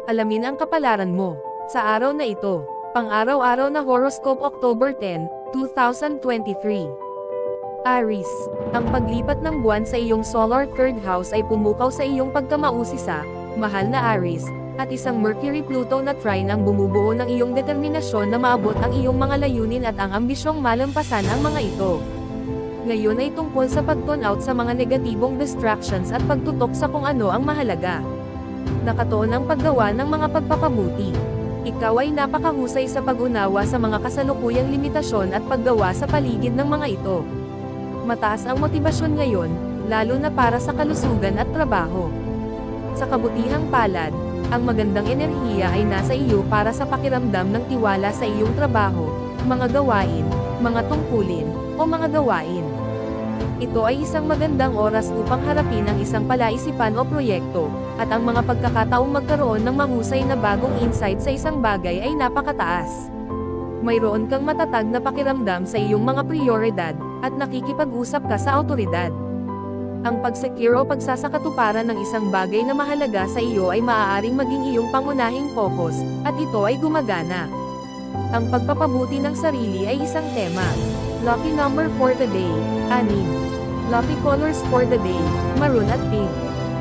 Alamin ang kapalaran mo sa araw na ito. Pang-araw-araw na horoscope October 10, 2023. Aries, ang paglipat ng buwan sa iyong solar third house ay pumukaw sa iyong pagkamausisa, mahal na Aries, at isang Mercury-Pluto na trine ang bumubuo ng iyong determinasyon na maabot ang iyong mga layunin at ang ambisyong malampasan ang mga ito. Ngayon ay tungkol sa pag-tune out sa mga negatibong distractions at pagtutok sa kung ano ang mahalaga. Nakatuon ang paggawa ng mga pagpapabuti. Ikaw ay napakahusay sa pag-unawa sa mga kasalukuyang limitasyon at paggawa sa paligid ng mga ito. Mataas ang motibasyon ngayon, lalo na para sa kalusugan at trabaho. Sa kabutihang palad, ang magandang enerhiya ay nasa iyo para sa pakiramdam ng tiwala sa iyong trabaho, mga gawain, mga tungkulin, o mga gawain. Ito ay isang magandang oras upang harapin ang isang palaisipan o proyekto, at ang mga pagkakataong magkaroon ng mahusay na bagong insight sa isang bagay ay napakataas. Mayroon kang matatag na pakiramdam sa iyong mga prioridad, at nakikipag-usap ka sa awtoridad. Ang pag-secure o pagsasakatuparan ng isang bagay na mahalaga sa iyo ay maaaring maging iyong pangunahing focus, at ito ay gumagana. Ang pagpapabuti ng sarili ay isang tema. Lucky number for the day, 6. Lucky colors for the day, maroon at pink.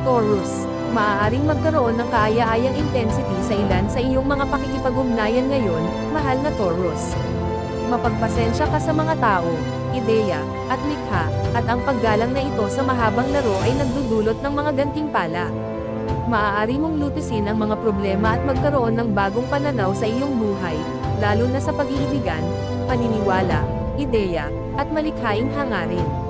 Taurus, maaaring magkaroon ng kaaya-ayang intensity sa ilan sa iyong mga pakikipag-ugnayan ngayon, mahal na Taurus. Mapagpasensya ka sa mga tao, ideya, at likha, at ang paggalang na ito sa mahabang laro ay nagdudulot ng mga gantimpala. Maaari mong lutisin ang mga problema at magkaroon ng bagong pananaw sa iyong buhay, lalo na sa pag-iibigan, paniniwala, ideya, at malikhaing hangarin.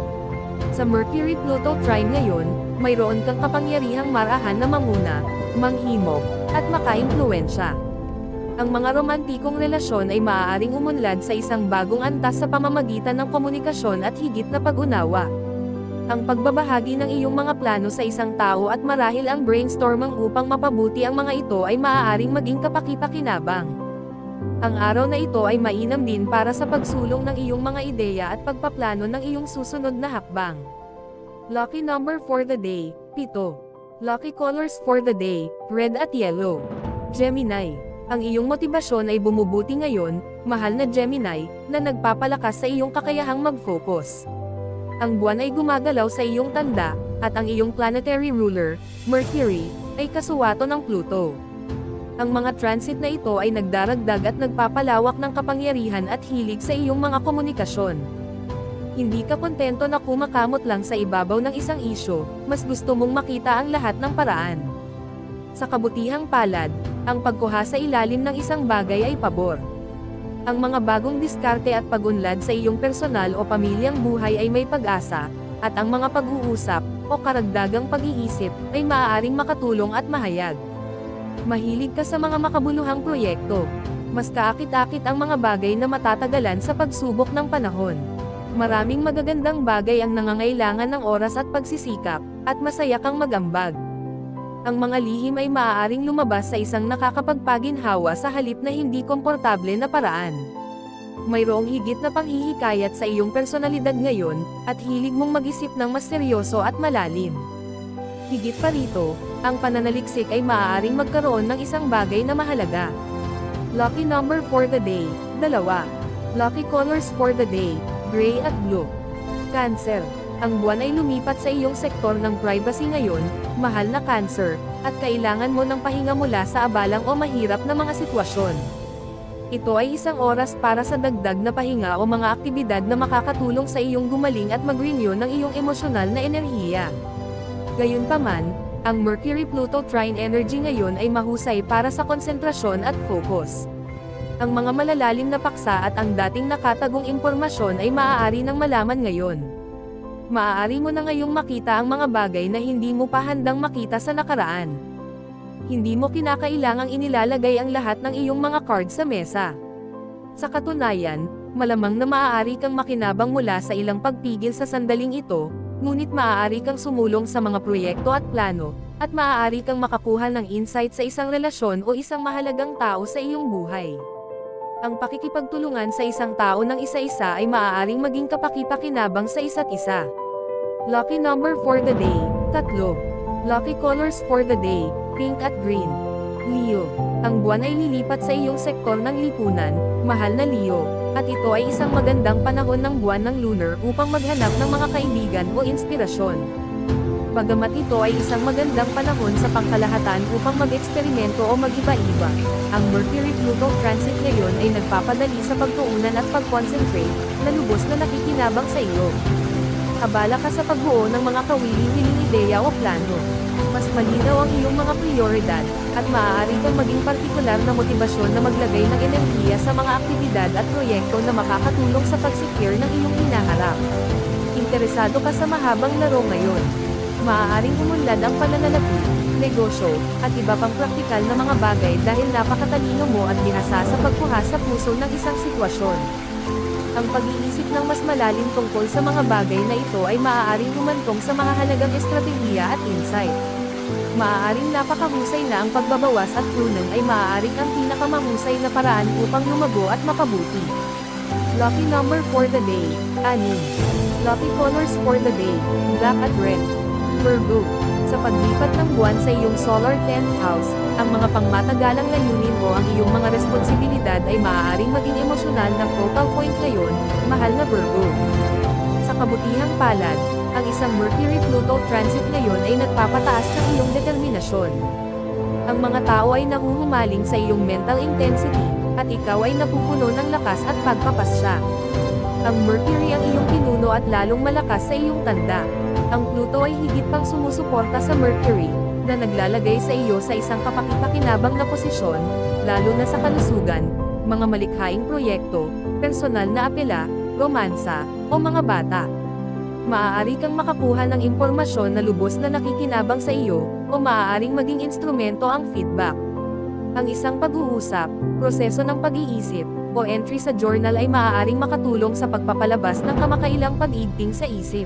Sa Mercury-Pluto trine ngayon, mayroon kang kapangyarihang marahan na manguna, manghimok, at makaimpluwensya. Ang mga romantikong relasyon ay maaaring umunlad sa isang bagong antas sa pamamagitan ng komunikasyon at higit na pag-unawa. Ang pagbabahagi ng iyong mga plano sa isang tao at marahil ang brainstorming upang mapabuti ang mga ito ay maaaring maging kapaki-pakinabang. Ang araw na ito ay mainam din para sa pagsulong ng iyong mga ideya at pagpaplano ng iyong susunod na hakbang. Lucky number for the day, 7. Lucky colors for the day, red at yellow. Gemini, ang iyong motibasyon ay bumubuti ngayon, mahal na Gemini, na nagpapalakas sa iyong kakayahang mag-focus. Ang buwan ay gumagalaw sa iyong tanda, at ang iyong planetary ruler, Mercury, ay kasuwato ng Pluto. Ang mga transit na ito ay nagdaragdag at nagpapalawak ng kapangyarihan at hilig sa iyong mga komunikasyon. Hindi ka kontento na kumakamot lang sa ibabaw ng isang isyu, mas gusto mong makita ang lahat ng paraan. Sa kabutihang palad, ang pagkuha sa ilalim ng isang bagay ay pabor. Ang mga bagong diskarte at pag-unlad sa iyong personal o pamilyang buhay ay may pag-asa, at ang mga pag-uusap, o karagdagang pag-iisip, ay maaaring makatulong at mahayag. Mahilig ka sa mga makabuluhang proyekto. Mas kaakit-akit ang mga bagay na matatagalan sa pagsubok ng panahon. Maraming magagandang bagay ang nangangailangan ng oras at pagsisikap, at masaya kang magambag. Ang mga lihim ay maaaring lumabas sa isang nakakapagpaginhawa sa halip na hindi komportable na paraan. Mayroong higit na panghihikayat sa iyong personalidad ngayon, at hilig mong mag-isip ng mas seryoso at malalim. Higit pa rito, ang pananaliksik ay maaaring magkaroon ng isang bagay na mahalaga. Lucky number for the day, 2. Lucky colors for the day, gray at blue. Cancer, ang buwan ay lumipat sa iyong sektor ng privacy ngayon, mahal na Cancer, at kailangan mo ng pahinga mula sa abalang o mahirap na mga sitwasyon. Ito ay isang oras para sa dagdag na pahinga o mga aktibidad na makakatulong sa iyong gumaling at mag-renew ng iyong emosyonal na enerhiya. Gayunpaman, ang Mercury-Pluto trine energy ngayon ay mahusay para sa konsentrasyon at focus. Ang mga malalalim na paksa at ang dating nakatagong impormasyon ay maaari nang malaman ngayon. Maaari mo na ngayong makita ang mga bagay na hindi mo pa handang makita sa nakaraan. Hindi mo kinakailangang inilalagay ang lahat ng iyong mga cards sa mesa. Sa katunayan, malamang na maaari kang makinabang mula sa ilang pagpigil sa sandaling ito, ngunit maaari kang sumulong sa mga proyekto at plano, at maaari kang makakuha ng insight sa isang relasyon o isang mahalagang tao sa iyong buhay. Ang pakikipagtulungan sa isang tao ng isa-isa ay maaaring maging kapaki-pakinabang sa isa't isa. Lucky number for the day, 3. Lucky colors for the day, pink at green. Leo. Ang buwan ay lilipat sa iyong sektor ng lipunan, mahal na Leo, at ito ay isang magandang panahon ng buwan ng lunar upang maghanap ng mga kaibigan o inspirasyon. Bagamat ito ay isang magandang panahon sa pangkalahatan upang mag-eksperimento o mag-iba-iba, ang Mercury-Pluto transit ngayon ay nagpapadali sa pagtuunan at pag-concentrate, na lubos na nakikinabang sa iyo. Abala ka sa pagbuo ng mga kawiling-wiling ideya o plano. Mas malinaw ang iyong mga prioridad, at maaari kang maging partikular na motibasyon na maglagay ng enerhiya sa mga aktibidad at proyekto na makakatulong sa pag-secure ng iyong hinaharap. Interesado ka sa mahabang laro ngayon? Maaaring umunlad ang pananalapi, negosyo, at iba pang praktikal na mga bagay dahil napakatalino mo at bihasa sa pagkuha sa puso ng isang sitwasyon. Ang pag-iisip ng mas malalim tungkol sa mga bagay na ito ay maaaring humantong sa mahahalagang estratehiya at insight. Maaaring napakahusay na ang pagbabawas at pruning ay maaaring ang pinakamahusay na paraan upang lumago at makabuti. Lucky number for the day, 6. Lucky colors for the day, black at red. Virgo. Sa paglipat ng buwan sa iyong solar 10th house, ang mga pangmatagalang layunin o ang iyong mga responsibilidad ay maaaring maging emosyonal na focal point ngayon, mahal na Virgo. Sa kabutihang palad, ang isang Mercury-Pluto transit ngayon ay nagpapataas ng iyong determinasyon. Ang mga tao ay nahuhumaling sa iyong mental intensity, at ikaw ay napupuno ng lakas at pagpapasya. Ang Mercury ang iyong pinuno at lalong malakas sa iyong tanda. Ang Pluto ay higit pang sumusuporta sa Mercury, na naglalagay sa iyo sa isang kapakipakinabang na posisyon, lalo na sa kalusugan, mga malikhaing proyekto, personal na apela, romansa, o mga bata. Maaari kang makakuha ng impormasyon na lubos na nakikinabang sa iyo, o maaaring maging instrumento ang feedback. Ang isang pag-uusap, proseso ng pag-iisip, o entry sa journal ay maaaring makatulong sa pagpapalabas ng kamakailang pag-ibig sa isip.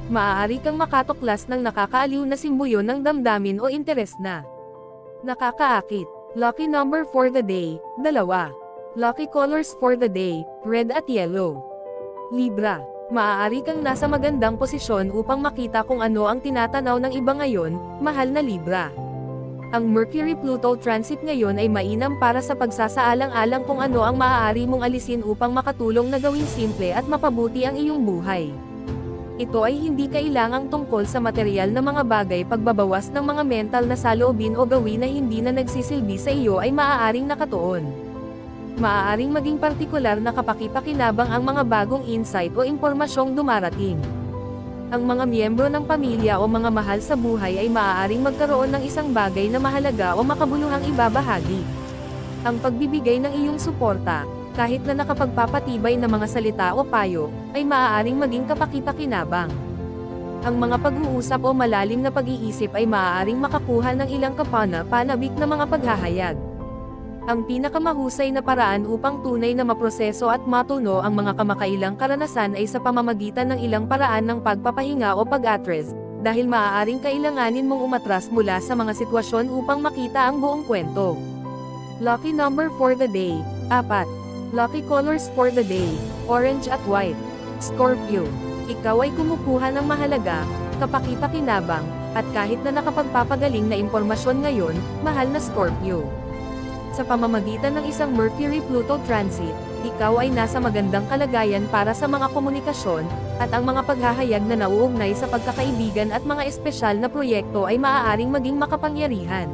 Maaari kang makatuklas ng nakakaaliw na simbolyo ng damdamin o interes na nakakaakit. Lucky number for the day, 2. Lucky colors for the day, red at yellow. Libra. Maaari kang nasa magandang posisyon upang makita kung ano ang tinatanaw ng iba ngayon, mahal na Libra. Ang Mercury-Pluto transit ngayon ay mainam para sa pagsasaalang-alang kung ano ang maaari mong alisin upang makatulong na gawing simple at mapabuti ang iyong buhay. Ito ay hindi kailangang tungkol sa material na mga bagay. Pagbabawas ng mga mental na saloobin o gawin na hindi na nagsisilbi sa iyo ay maaaring nakatuon. Maaaring maging partikular na kapakipakinabang ang mga bagong insight o impormasyong dumarating. Ang mga miyembro ng pamilya o mga mahal sa buhay ay maaaring magkaroon ng isang bagay na mahalaga o makabuluhang ibabahagi. Ang pagbibigay ng iyong suporta, kahit na nakapagpapatibay na mga salita o payo, ay maaaring maging kapakipakinabang. Ang mga pag-uusap o malalim na pag-iisip ay maaaring makakuha ng ilang kapana-panabik na mga paghahayag. Ang pinakamahusay na paraan upang tunay na maproseso at matuno ang mga kamakailang karanasan ay sa pamamagitan ng ilang paraan ng pagpapahinga o pag-address, dahil maaaring kailanganin mong umatras mula sa mga sitwasyon upang makita ang buong kwento. Lucky number for the day, 4. Lucky colors for the day, orange at white. Scorpio. Ikaw ay kumukuha ng mahalaga, kapakipakinabang, at kahit na nakapagpapagaling na impormasyon ngayon, mahal na Scorpio. Sa pamamagitan ng isang Mercury-Pluto transit, ikaw ay nasa magandang kalagayan para sa mga komunikasyon, at ang mga paghahayag na nauugnay sa pagkakaibigan at mga espesyal na proyekto ay maaaring maging makapangyarihan.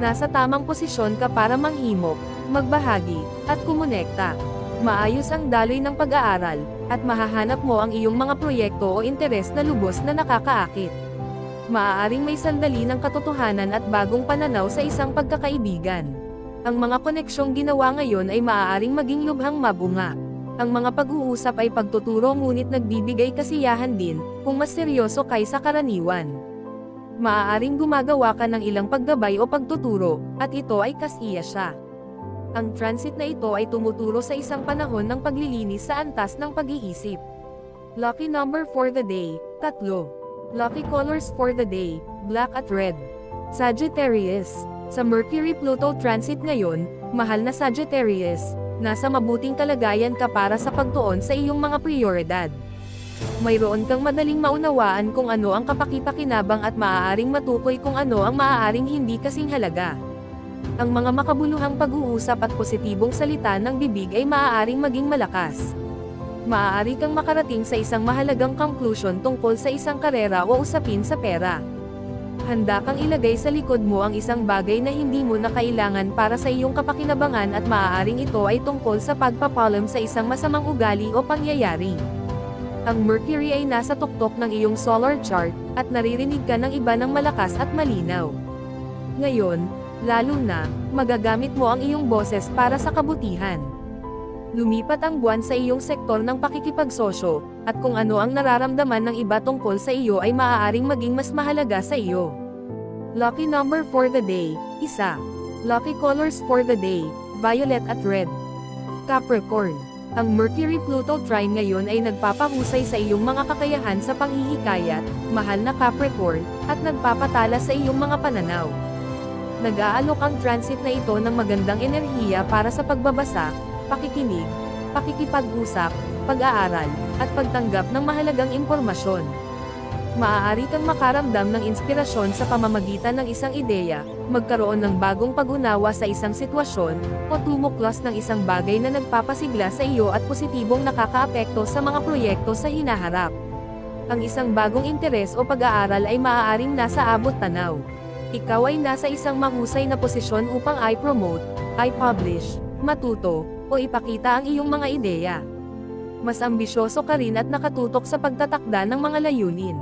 Nasa tamang posisyon ka para manghimok, magbahagi, at kumonekta. Maayos ang daloy ng pag-aaral, at mahahanap mo ang iyong mga proyekto o interes na lubos na nakakaakit. Maaaring may sandali ng katotohanan at bagong pananaw sa isang pagkakaibigan. Ang mga koneksyong ginawa ngayon ay maaaring maging lubhang mabunga. Ang mga pag-uusap ay pagtuturo ngunit nagbibigay kasiyahan din, kung mas seryoso kaysa karaniwan. Maaaring gumagawa ka ng ilang paggabay o pagtuturo, at ito ay kasiya siya. Ang transit na ito ay tumuturo sa isang panahon ng paglilinis sa antas ng pag-iisip. Lucky number for the day, 3. Lucky colors for the day, black at red. Sagittarius. Sa Mercury-Pluto transit ngayon, mahal na Sagittarius, nasa mabuting kalagayan ka para sa pagtuon sa iyong mga prioridad. Mayroon kang madaling maunawaan kung ano ang kapakipakinabang at maaaring matukoy kung ano ang maaaring hindi kasing halaga. Ang mga makabuluhang pag-uusap at positibong salita ng bibig ay maaaring maging malakas. Maaari kang makarating sa isang mahalagang conclusion tungkol sa isang karera o usapin sa pera. Handa kang ilagay sa likod mo ang isang bagay na hindi mo na kailangan para sa iyong kapakinabangan at maaaring ito ay tungkol sa pagpapalam sa isang masamang ugali o pangyayari. Ang Mercury ay nasa tuktok ng iyong solar chart, at naririnig ka ng iba ng malakas at malinaw. Ngayon, lalo na, magagamit mo ang iyong boses para sa kabutihan. Lumipat ang buwan sa iyong sektor ng pakikipagsosyo, at kung ano ang nararamdaman ng iba tungkol sa iyo ay maaaring maging mas mahalaga sa iyo. Lucky number for the day, 1. Lucky colors for the day, violet at red. Capricorn. Ang Mercury-Pluto trine ngayon ay nagpapahusay sa iyong mga kakayahan sa panghihikayat, mahal na Capricorn, at nagpapatala sa iyong mga pananaw. Nag-aalok ang transit na ito ng magandang enerhiya para sa pagbabasa, pakikinig, pakikipag-usap, pag-aaral, at pagtanggap ng mahalagang impormasyon. Maaari kang makaramdam ng inspirasyon sa pamamagitan ng isang ideya, magkaroon ng bagong pag-unawa sa isang sitwasyon, o tumuklas ng isang bagay na nagpapasigla sa iyo at positibong nakakaapekto sa mga proyekto sa hinaharap. Ang isang bagong interes o pag-aaral ay maaaring nasa abot tanaw. Ikaw ay nasa isang mahusay na posisyon upang i-promote, i-publish, matuto, o ipakita ang iyong mga ideya. Mas ambisyoso ka rin at nakatutok sa pagtatakda ng mga layunin.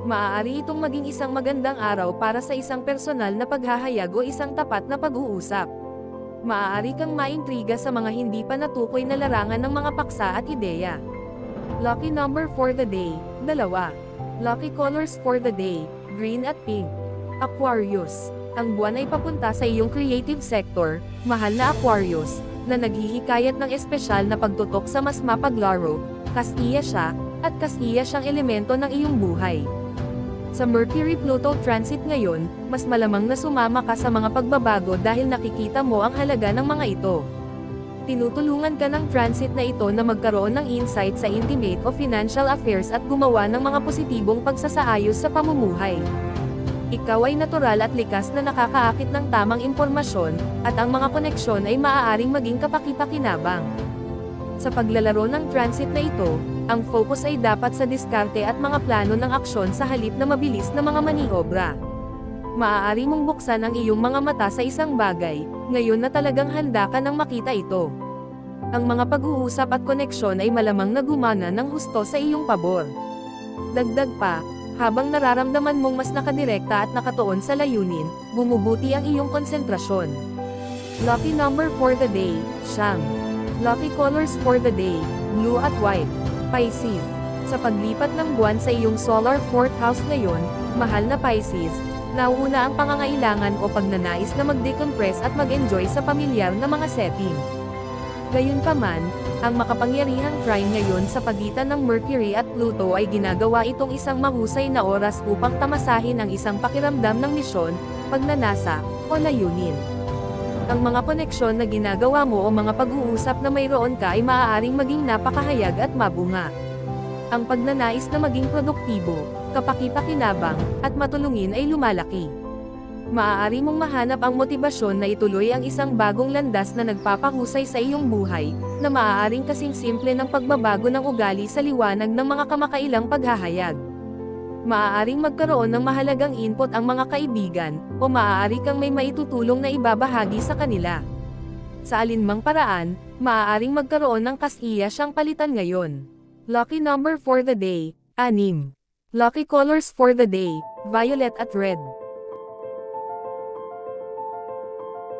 Maaari itong maging isang magandang araw para sa isang personal na paghahayag o isang tapat na pag-uusap. Maaari kang maintriga sa mga hindi pa natukoy na larangan ng mga paksa at ideya. Lucky number for the day, 2. Lucky colors for the day, green at pink. Aquarius. Ang buwan ay papunta sa iyong creative sector, mahal na Aquarius, na naghihikayat ng espesyal na pagtutok sa mas mapaglaro, kasiya siya, at kasiya siyang elemento ng iyong buhay. Sa Mercury-Pluto transit ngayon, mas malamang na sumama ka sa mga pagbabago dahil nakikita mo ang halaga ng mga ito. Tinutulungan ka ng transit na ito na magkaroon ng insight sa intimate o financial affairs at gumawa ng mga positibong pagsasaayos sa pamumuhay. Ikaw ay natural at likas na nakakaakit ng tamang impormasyon, at ang mga koneksyon ay maaaring maging kapaki-pakinabang. Sa paglalaro ng transit na ito, ang focus ay dapat sa diskarte at mga plano ng aksyon sa halip na mabilis na mga maniobra. Maaari mong buksan ang iyong mga mata sa isang bagay, ngayon na talagang handa ka nang makita ito. Ang mga pag-uusap at koneksyon ay malamang na gumana ng husto sa iyong pabor. Dagdag pa, habang nararamdaman mong mas nakadirekta at nakatuon sa layunin, bumubuti ang iyong konsentrasyon. Lucky number for the day, 9. Lucky colors for the day, blue at white. Pisces. Sa paglipat ng buwan sa iyong solar 4th house ngayon, mahal na Pisces, nauuna ang pangangailangan o pagnanais na mag-decompress at mag-enjoy sa pamilyar na mga setting. Gayunpaman, ang makapangyarihang trine ngayon sa pagitan ng Mercury at Pluto ay ginagawa itong isang mahusay na oras upang tamasahin ang isang pakiramdam ng misyon, pagnanasa, o layunin. Ang mga koneksyon na ginagawa mo o mga pag-uusap na mayroon ka ay maaaring maging napakahayag at mabunga. Ang pagnanais na maging produktibo, kapaki-pakinabang, at matulungin ay lumalaki. Maaari mong mahanap ang motibasyon na ituloy ang isang bagong landas na nagpapahusay sa iyong buhay, na maaaring kasing simple ng pagbabago ng ugali sa liwanag ng mga kamakailang paghahayag. Maaaring magkaroon ng mahalagang input ang mga kaibigan, o maaari kang may maitutulong na ibabahagi sa kanila. Sa alinmang paraan, maaaring magkaroon ng kasiya siyang palitan ngayon. Lucky number for the day, 6. Lucky colors for the day, violet at red.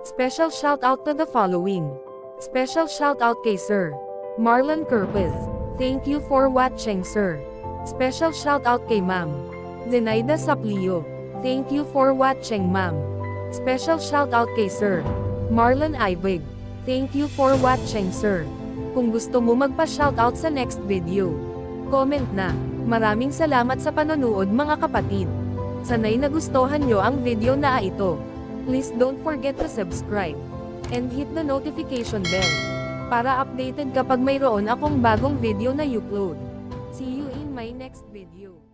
Special shout out to the following. Special shout out kay Sir Marlon Kerpez. Thank you for watching, sir. Special shout out kay Ma'am Zenaida Saplio. Thank you for watching, ma'am. Special shout out kay Sir Marlon Ivig. Thank you for watching, sir. Kung gusto mo magpa-shoutout sa next video, comment na. Maraming salamat sa panonood, mga kapatid. Sanay nagustuhan nyo ang video na ito. Please don't forget to subscribe and hit the notification bell para updated kapag mayroon akong bagong video na upload. See you in my next video.